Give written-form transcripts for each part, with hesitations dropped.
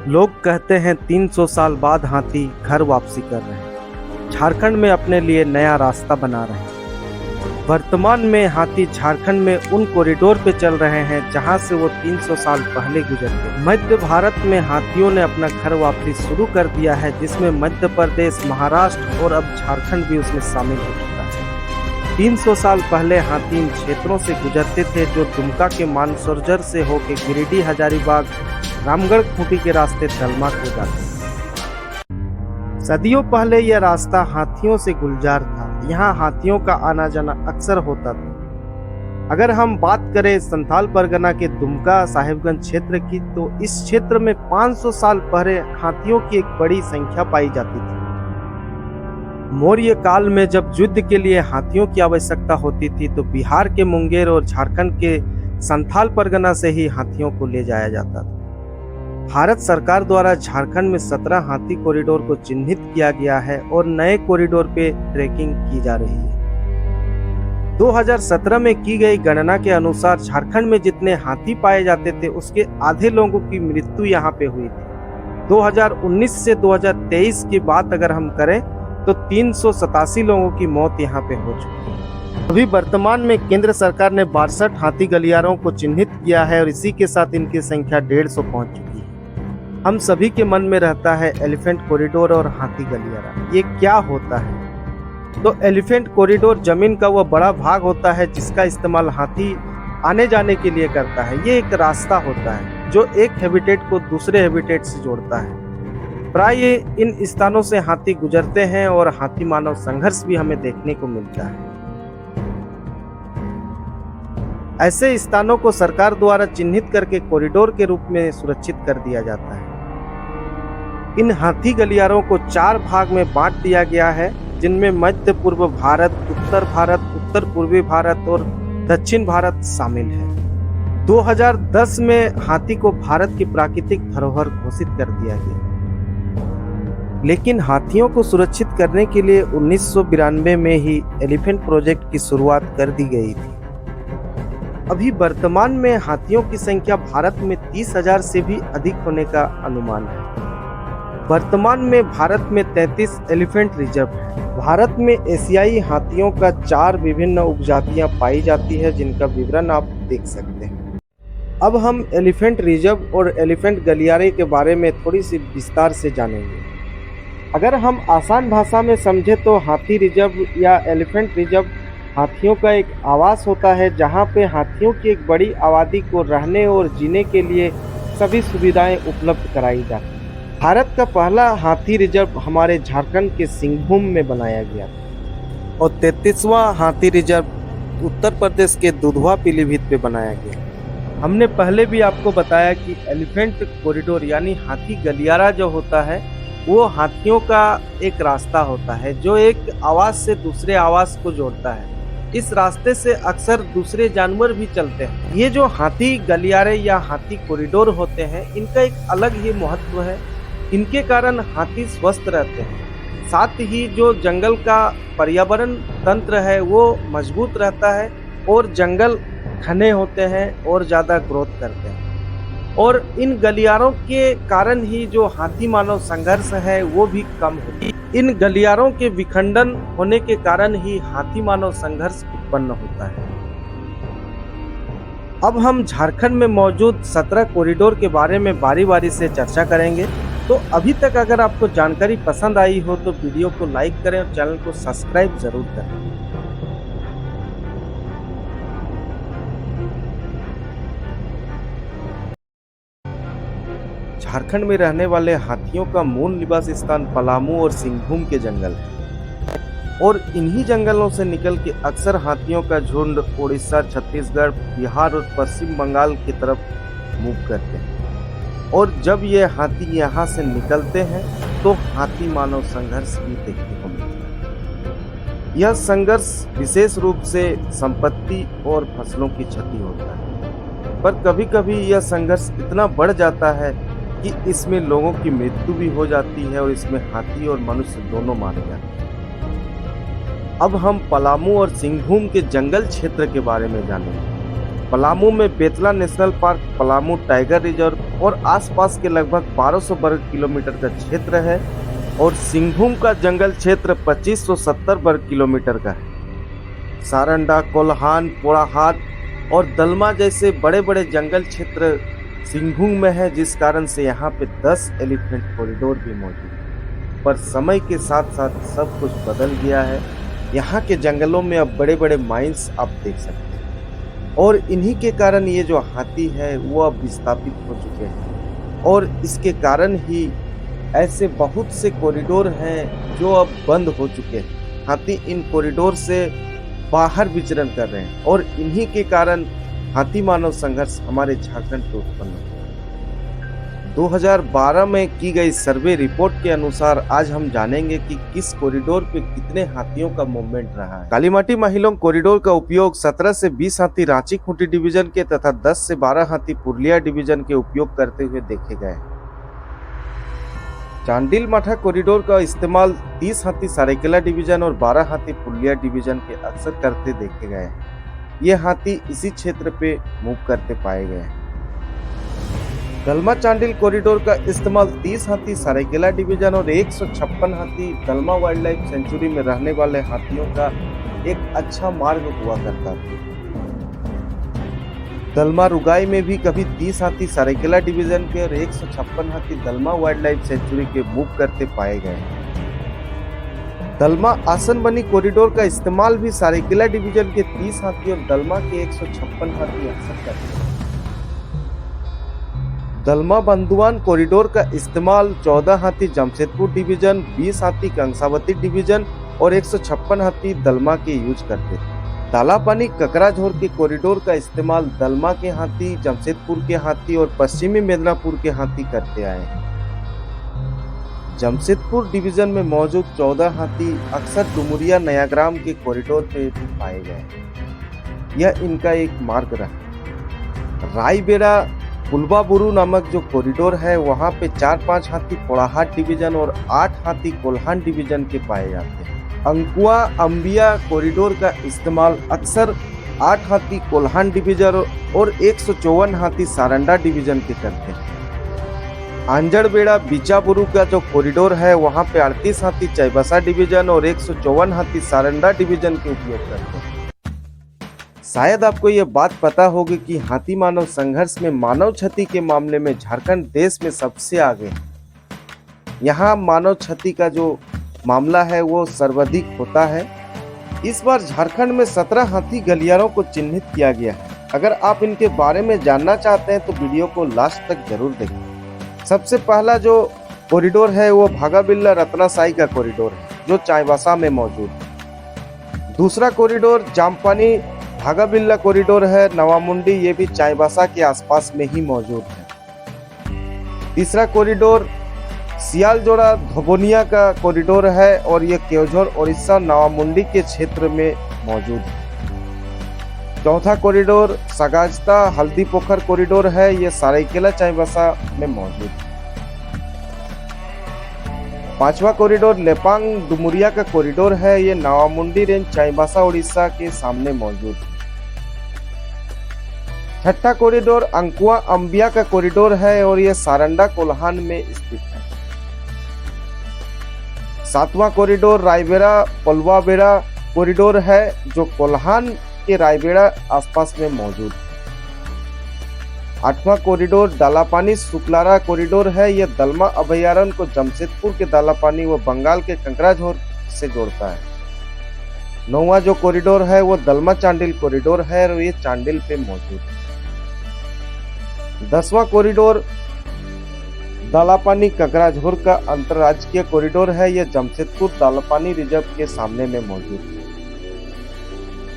लोग कहते हैं 300 साल बाद हाथी घर वापसी कर रहे हैं। झारखंड में अपने लिए नया रास्ता बना रहे हैं। वर्तमान में हाथी झारखंड में उन कॉरिडोर पे चल रहे हैं जहां से वो 300 साल पहले गुजरते। मध्य भारत में हाथियों ने अपना घर वापसी शुरू कर दिया है, जिसमें मध्य प्रदेश, महाराष्ट्र और अब झारखंड भी उसमें शामिल हो चुका है। 300 साल पहले हाथी इन क्षेत्रों से गुजरते थे जो दुमका के मानसरोवर से होकर गिरिडीह, हजारीबाग, रामगढ़ खूंटी के रास्ते दलमा को जाते। सदियों पहले यह रास्ता हाथियों से गुलजार था। यहाँ हाथियों का आना जाना अक्सर होता था। अगर हम बात करें संथाल परगना के दुमका साहिबगंज क्षेत्र की, तो इस क्षेत्र में 500 साल पहले हाथियों की एक बड़ी संख्या पाई जाती थी। मौर्य काल में जब युद्ध के लिए हाथियों की आवश्यकता होती थी, तो बिहार के मुंगेर और झारखंड के संथाल परगना से ही हाथियों को ले जाया जाता था। भारत सरकार द्वारा झारखंड में 17 हाथी कॉरिडोर को चिन्हित किया गया है और नए कॉरिडोर पे ट्रैकिंग की जा रही है। 2017 में की गई गणना के अनुसार झारखंड में जितने हाथी पाए जाते थे, उसके आधे लोगों की मृत्यु यहाँ पे हुई थी। 2019 से 2023 की बात अगर हम करें तो 387 लोगों की मौत यहाँ पे हो चुकी है। अभी वर्तमान में केंद्र सरकार ने 62 हाथी गलियारों को चिन्हित किया है और इसी के साथ इनकी संख्या 150 पहुंच चुकी है। हम सभी के मन में रहता है एलिफेंट कॉरिडोर और हाथी गलियारा, ये क्या होता है? तो एलिफेंट कॉरिडोर जमीन का वह बड़ा भाग होता है जिसका इस्तेमाल हाथी आने जाने के लिए करता है। ये एक रास्ता होता है जो एक हैबिटेट को दूसरे हैबिटेट से जोड़ता है। प्राय इन स्थानों से हाथी गुजरते हैं और हाथी मानव संघर्ष भी हमें देखने को मिलता है। ऐसे स्थानों को सरकार द्वारा चिन्हित करके कॉरिडोर के रूप में सुरक्षित कर दिया जाता है। इन हाथी गलियारों को 4 भाग में बांट दिया गया है, जिनमें मध्य पूर्व भारत, उत्तर पूर्वी भारत और दक्षिण भारत शामिल है। 2010 में हाथी को भारत की प्राकृतिक धरोहर घोषित कर दिया गया, लेकिन हाथियों को सुरक्षित करने के लिए 1992 में ही एलिफेंट प्रोजेक्ट की शुरुआत कर दी गई थी। अभी वर्तमान में हाथियों की संख्या भारत में 30,000 से भी अधिक होने का अनुमान है। वर्तमान में भारत में 33 एलिफेंट रिजर्व है। भारत में एशियाई हाथियों का 4 विभिन्न उपजातियां पाई जाती है, जिनका विवरण आप देख सकते हैं। अब हम एलिफेंट रिजर्व और एलिफेंट गलियारे के बारे में थोड़ी सी विस्तार से जानेंगे। अगर हम आसान भाषा में समझे तो हाथी रिजर्व या एलिफेंट रिजर्व हाथियों का एक आवास होता है, जहां पे हाथियों की एक बड़ी आबादी को रहने और जीने के लिए सभी सुविधाएं उपलब्ध कराई जाती हैं। भारत का पहला हाथी रिजर्व हमारे झारखंड के सिंहभूम में बनाया गया और 33वां हाथी रिजर्व उत्तर प्रदेश के दुधवा पीलीभीत पे बनाया गया। हमने पहले भी आपको बताया कि एलिफेंट कॉरिडोर यानी हाथी गलियारा जो होता है, वो हाथियों का एक रास्ता होता है जो एक आवास से दूसरे आवास को जोड़ता है। इस रास्ते से अक्सर दूसरे जानवर भी चलते हैं। ये जो हाथी गलियारे या हाथी कॉरिडोर होते हैं, इनका एक अलग ही महत्व है। इनके कारण हाथी स्वस्थ रहते हैं, साथ ही जो जंगल का पर्यावरण तंत्र है वो मजबूत रहता है और जंगल घने होते हैं और ज़्यादा ग्रोथ करते हैं। और इन गलियारों के कारण ही जो हाथी मानव संघर्ष है वो भी कम होती है। इन गलियारों के विखंडन होने के कारण ही हाथी मानव संघर्ष उत्पन्न होता है। अब हम झारखंड में मौजूद 17 कॉरिडोर के बारे में बारी बारी से चर्चा करेंगे। तो अभी तक अगर आपको जानकारी पसंद आई हो तो वीडियो को लाइक करें और चैनल को सब्सक्राइब जरूर करें। झारखंड में रहने वाले हाथियों का मूल निवास स्थान पलामू और सिंहभूम के जंगल है और इन्हीं जंगलों से निकल के अक्सर हाथियों का झुंड उड़ीसा, छत्तीसगढ़, बिहार और पश्चिम बंगाल की तरफ मूव करते हैं। और जब ये हाथी यहाँ से निकलते हैं तो हाथी मानव संघर्ष भी देखने को मिलता है। यह संघर्ष विशेष रूप से संपत्ति और फसलों की क्षति होता है, पर कभी कभी यह संघर्ष इतना बढ़ जाता है कि इसमें लोगों की मृत्यु भी हो जाती है और इसमें हाथी और मनुष्य दोनों मारे जाते हैं। अब हम पलामू और सिंहभूम के जंगल क्षेत्र के बारे में जानेंगे। पलामू में Betla national park, Palamu tiger reserve और आसपास के लगभग 1200 वर्ग किलोमीटर का क्षेत्र है और सिंघभूम का जंगल क्षेत्र 2570 वर्ग किलोमीटर का है। सारंडा, कोल्हान, पोड़ाहाट और दलमा जैसे बड़े बड़े जंगल क्षेत्र सिंघभूम में है, जिस कारण से यहाँ पे 10 एलिफेंट कॉरिडोर भी मौजूद है। पर समय के साथ साथ सब कुछ बदल गया है। यहाँ के जंगलों में अब बड़े बड़े माइंस आप देख सकते हैं और इन्हीं के कारण ये जो हाथी है वो अब विस्थापित हो चुके हैं और इसके कारण ही ऐसे बहुत से कॉरिडोर हैं जो अब बंद हो चुके हैं। हाथी इन कॉरिडोर से बाहर विचरण कर रहे हैं और इन्हीं के कारण हाथी मानव संघर्ष हमारे झारखंड में उत्पन्न हुआ। 2012 में की गई सर्वे रिपोर्ट के अनुसार आज हम जानेंगे कि किस कॉरिडोर पे कितने हाथियों का मूवमेंट रहा है। कालीमाटी माहिलोंग कॉरिडोर का उपयोग 17 से 20 हाथी रांची खूंटी डिवीजन के तथा 10 से 12 हाथी पुरुलिया डिवीजन के उपयोग करते हुए देखे गए। चांडिल माठा कॉरिडोर का इस्तेमाल 30 हाथी सरायकेला डिवीजन और 12 हाथी पुरुलिया डिवीजन के अक्सर करते देखे गए। ये हाथी इसी क्षेत्र पे मूव करते पाए गए। दलमा चांडिल कॉरिडोर का इस्तेमाल 30 हाथी सरायकेला डिवीजन और 156 हाथी दलमा वाइल्ड लाइफ सेंचुरी में रहने वाले हाथियों का एक अच्छा मार्ग हुआ करता था। दलमा रुगाई में भी कभी 30 हाथी सरायकेला डिवीजन के और 156 हाथी दलमा वाइल्ड लाइफ सेंचुरी के मूव करते पाए गए। दलमा आसनबनी कॉरिडोर का इस्तेमाल भी सरायकेला डिवीजन के 30 हाथी और दलमा के 156 हाथी अक्सर करते हैं। दलमा बंदुआन कॉरिडोर का इस्तेमाल 14 हाथी जमशेदपुर डिवीजन, 20 हाथी कंसावती डिवीजन और 156 हाथी दलमा के यूज करते थे। तालापानी ककराझोर के कॉरिडोर का इस्तेमाल दलमा के हाथी, जमशेदपुर के हाथी और पश्चिमी मिदनापुर के हाथी करते आए हैं। जमशेदपुर डिवीजन में मौजूद 14 हाथी अक्सर डुमरिया नयाग्राम के कॉरिडोर पे भी पाए गए। यह इनका एक मार्ग रहा। रायबेड़ा पुलबाबुरु नामक जो कॉरिडोर है वहां पे 4-5 हाथी पोड़ाहाट डिवीजन और 8 हाथी कोल्हान डिवीजन के पाए जाते हैं। अंकुआ अंबिया कॉरिडोर का इस्तेमाल अक्सर 8 हाथी कोल्हान डिवीजन और 154 हाथी सारंडा डिवीजन के करते हैं। आंजड़बेड़ा बीचाबुरु का जो कॉरिडोर है वहां पे 38 हाथी चाईबासा डिवीजन और 154 हाथी सारंडा डिवीजन के उपयोग करते हैं। शायद आपको ये बात पता होगी कि हाथी मानव संघर्ष में मानव क्षति के मामले में झारखंड देश में सबसे आगे है। यहाँ मानव क्षति का जो मामला है वो सर्वाधिक होता है। इस बार झारखंड में 17 हाथी गलियारों को चिन्हित किया गया है। अगर आप इनके बारे में जानना चाहते हैं तो वीडियो को लास्ट तक जरूर देखें। सबसे पहला जो कॉरिडोर है वो भागाबिल्ला रत्नासाई का कॉरिडोर है जो चाईबासा में मौजूद है। दूसरा कॉरिडोर जामपानी भागाबिल्ला कॉरिडोर है नवामुंडी, ये भी चाईबासा के आसपास में ही मौजूद है। तीसरा कॉरिडोर सियालजोड़ा धोबोनिया का कॉरिडोर है और ये केवझर उड़ीसा नवामुंडी के क्षेत्र में मौजूद है। चौथा कॉरिडोर सगाजता हल्दी पोखर कॉरिडोर है, ये सरायकेला चाईबासा में मौजूद है। पांचवा कॉरिडोर लेपांग डुमरिया का कॉरिडोर है, ये नवामुंडी रेंज चाईबासा उड़ीसा के सामने मौजूद है। छठा कॉरिडोर अंकुआ अंबिया का कॉरिडोर है और ये सारंडा कोल्हान में स्थित है। सातवां कॉरिडोर रायबेड़ा पलवाबेड़ा कॉरिडोर है जो कोल्हान के रायबेड़ा आसपास में मौजूद है। आठवां कॉरिडोर दालापानी सुकलारा कॉरिडोर है, यह दलमा अभयारण्य को जमशेदपुर के दालापानी व बंगाल के कंकराझोर से जोड़ता है। नौवां जो कॉरिडोर है वो दलमा चांडिल कॉरिडोर है और ये चांडिल पे मौजूद है। 10वां कॉरिडोर दालापानी ककराझोर का अंतरराज्यीय कॉरिडोर है, यह जमशेदपुर दालापानी रिजर्व के सामने में मौजूद है।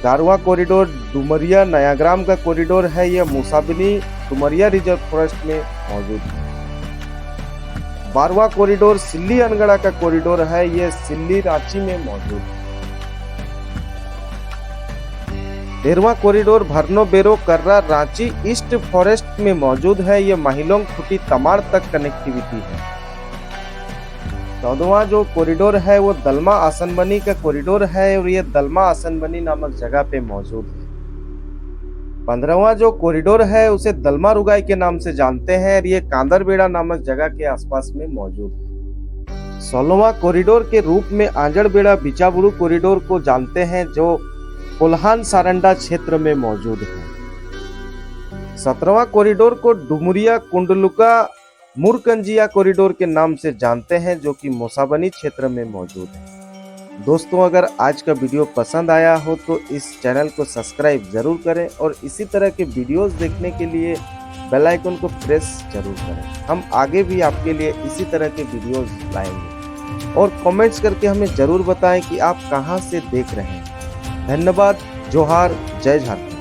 11वां कॉरिडोर डुमरिया नयाग्राम का कॉरिडोर है, यह मुसाबिनी डुमरिया रिजर्व फॉरेस्ट में मौजूद है। 12वां कॉरिडोर सिल्ली अनगढ़ा का कॉरिडोर है, यह सिल्ली रांची में मौजूद है। 13वां कॉरिडोर भरनो बेरो कर्रा रांची ईस्ट फॉरेस्ट में मौजूद है, यह माहिलोंग खुटी तमाड़ तक कनेक्टिविटी है। 14वां जो कॉरिडोर है वो दलमा आसनबनी का कॉरिडोर है और ये दलमा आसनबनी नामक जगह पे मौजूद है। 15वां जो कॉरिडोर है उसे दलमा रुगाई के नाम से जानते हैं और ये कांदरबेड़ा नामक जगह के आसपास में मौजूद है। 16वां कॉरिडोर के रूप में आंजड़बेड़ा बिचाबुरु कॉरिडोर को जानते हैं जो कोल्हान सारंडा क्षेत्र में मौजूद है। 17वां कॉरिडोर को डुमरिया कुंडलुका मुरकंजिया कॉरिडोर के नाम से जानते हैं जो कि मोसाबनी क्षेत्र में मौजूद है। दोस्तों, अगर आज का वीडियो पसंद आया हो तो इस चैनल को सब्सक्राइब जरूर करें और इसी तरह के वीडियोस देखने के लिए बेल आइकन को प्रेस जरूर करें। हम आगे भी आपके लिए इसी तरह के वीडियोस लाएंगे और कमेंट्स करके हमें जरूर बताएं कि आप कहां से देख रहे हैं। धन्यवाद। जोहार। जय झारखंड।